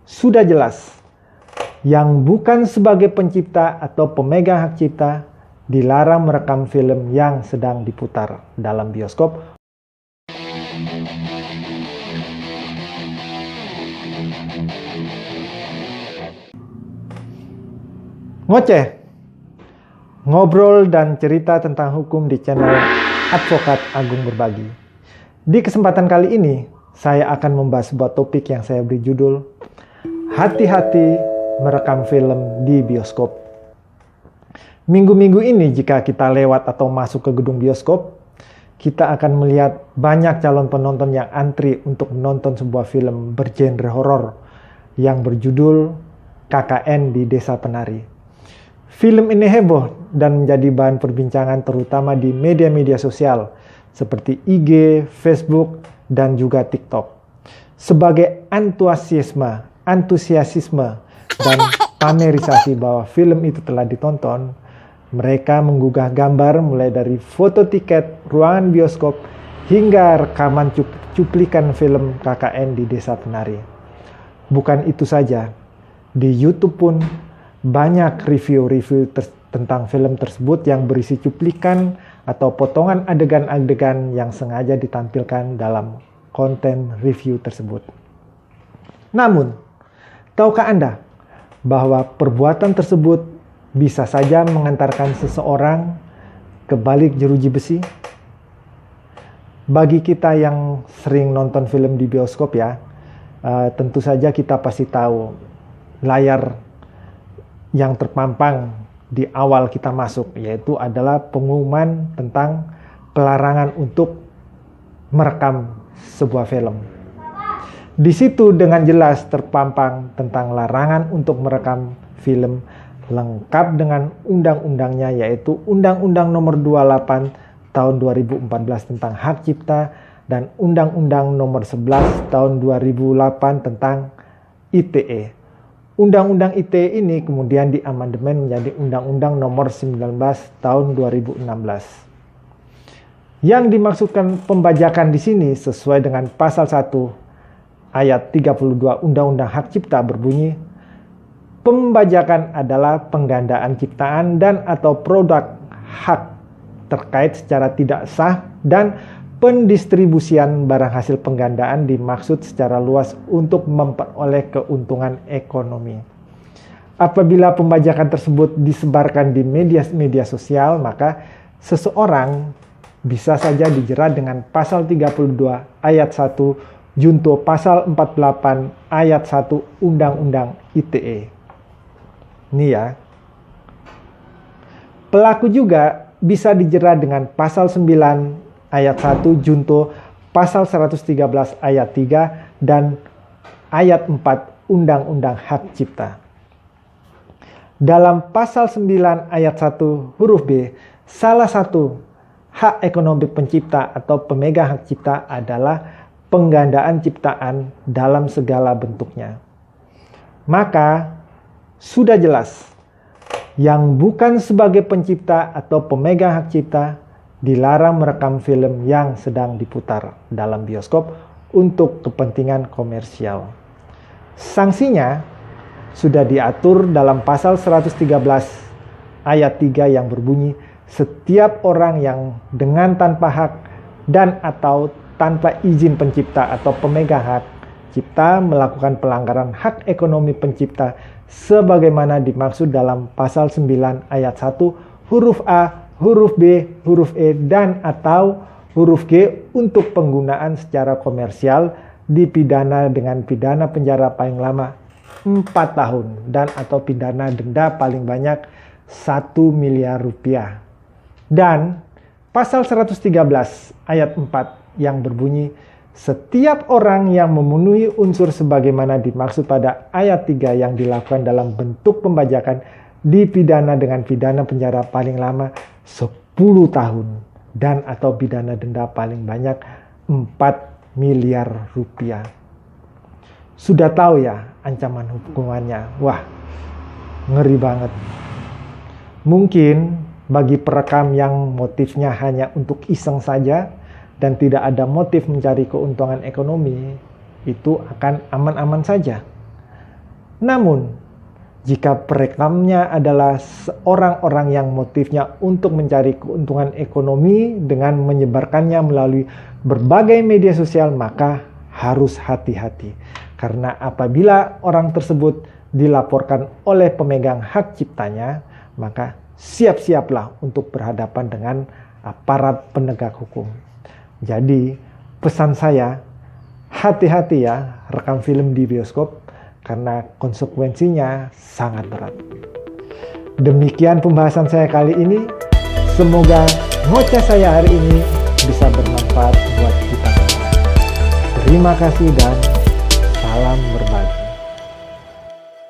Sudah jelas, yang bukan sebagai pencipta atau pemegang hak cipta dilarang merekam film yang sedang diputar dalam bioskop. Ngoceh, ngobrol dan cerita tentang hukum di channel Advokat Agung Berbagi. Di kesempatan kali ini, saya akan membahas sebuah topik yang saya beri judul Hati-hati merekam film di bioskop. Minggu-minggu ini jika kita lewat atau masuk ke gedung bioskop, kita akan melihat banyak calon penonton yang antri untuk menonton sebuah film bergenre horor yang berjudul KKN di Desa Penari. Film ini heboh dan menjadi bahan perbincangan terutama di media-media sosial seperti IG, Facebook, dan juga TikTok. Sebagai antusiasisme dan pamerisasi bahwa film itu telah ditonton, mereka menggugah gambar mulai dari foto tiket, ruangan bioskop, hingga rekaman cuplikan film KKN di Desa Penari. Bukan itu saja, di YouTube pun banyak review-review tentang film tersebut yang berisi cuplikan atau potongan adegan-adegan yang sengaja ditampilkan dalam konten review tersebut. Namun, tahukah Anda bahwa perbuatan tersebut bisa saja mengantarkan seseorang ke balik jeruji besi? Bagi kita yang sering nonton film di bioskop ya, tentu saja kita pasti tahu layar yang terpampang di awal kita masuk, yaitu adalah pengumuman tentang pelarangan untuk merekam sebuah film. Di situ dengan jelas terpampang tentang larangan untuk merekam film lengkap dengan undang-undangnya, yaitu Undang-Undang Nomor 28 Tahun 2014 tentang Hak Cipta dan Undang-Undang Nomor 11 Tahun 2008 tentang ITE. Undang-Undang ITE ini kemudian diamandemen menjadi Undang-Undang Nomor 19 Tahun 2016. Yang dimaksudkan pembajakan di sini sesuai dengan pasal 1 ayat 32 Undang-Undang Hak Cipta berbunyi, pembajakan adalah penggandaan ciptaan dan atau produk hak terkait secara tidak sah dan pendistribusian barang hasil penggandaan dimaksud secara luas untuk memperoleh keuntungan ekonomi. Apabila pembajakan tersebut disebarkan di media sosial, maka seseorang bisa saja dijerat dengan pasal 32 ayat 1 junto pasal 48 ayat 1 Undang-Undang ITE. Ini ya. Pelaku juga bisa dijerat dengan pasal 9 ayat 1 junto pasal 113 ayat 3 dan ayat 4 Undang-Undang Hak Cipta. Dalam pasal 9 ayat 1 huruf B, salah satu hak ekonomi pencipta atau pemegang hak cipta adalah penggandaan ciptaan dalam segala bentuknya. Maka sudah jelas, yang bukan sebagai pencipta atau pemegang hak cipta dilarang merekam film yang sedang diputar dalam bioskop untuk kepentingan komersial. Sanksinya sudah diatur dalam pasal 113 ayat 3 yang berbunyi, setiap orang yang dengan tanpa hak dan atau tanpa izin pencipta atau pemegang hak cipta melakukan pelanggaran hak ekonomi pencipta sebagaimana dimaksud dalam pasal 9 ayat 1 huruf A, huruf B, huruf E, dan atau huruf G untuk penggunaan secara komersial dipidana dengan pidana penjara paling lama 4 tahun dan atau pidana denda paling banyak 1 miliar rupiah. Dan pasal 113 ayat 4 yang berbunyi, setiap orang yang memenuhi unsur sebagaimana dimaksud pada ayat 3 yang dilakukan dalam bentuk pembajakan dipidana dengan pidana penjara paling lama 10 tahun dan atau pidana denda paling banyak 4 miliar rupiah. Sudah tahu ya ancaman hukumannya. Wah, ngeri banget. Mungkin bagi perekam yang motifnya hanya untuk iseng saja dan tidak ada motif mencari keuntungan ekonomi, itu akan aman-aman saja. Namun, jika perekamnya adalah orang-orang yang motifnya untuk mencari keuntungan ekonomi dengan menyebarkannya melalui berbagai media sosial, maka harus hati-hati. Karena apabila orang tersebut dilaporkan oleh pemegang hak ciptanya, maka siap-siaplah untuk berhadapan dengan aparat penegak hukum. Jadi, pesan saya, hati-hati ya rekam film di bioskop, karena konsekuensinya sangat berat. Demikian pembahasan saya kali ini. Semoga ngoceh saya hari ini bisa bermanfaat buat kita semua. Terima kasih dan salam berbagi.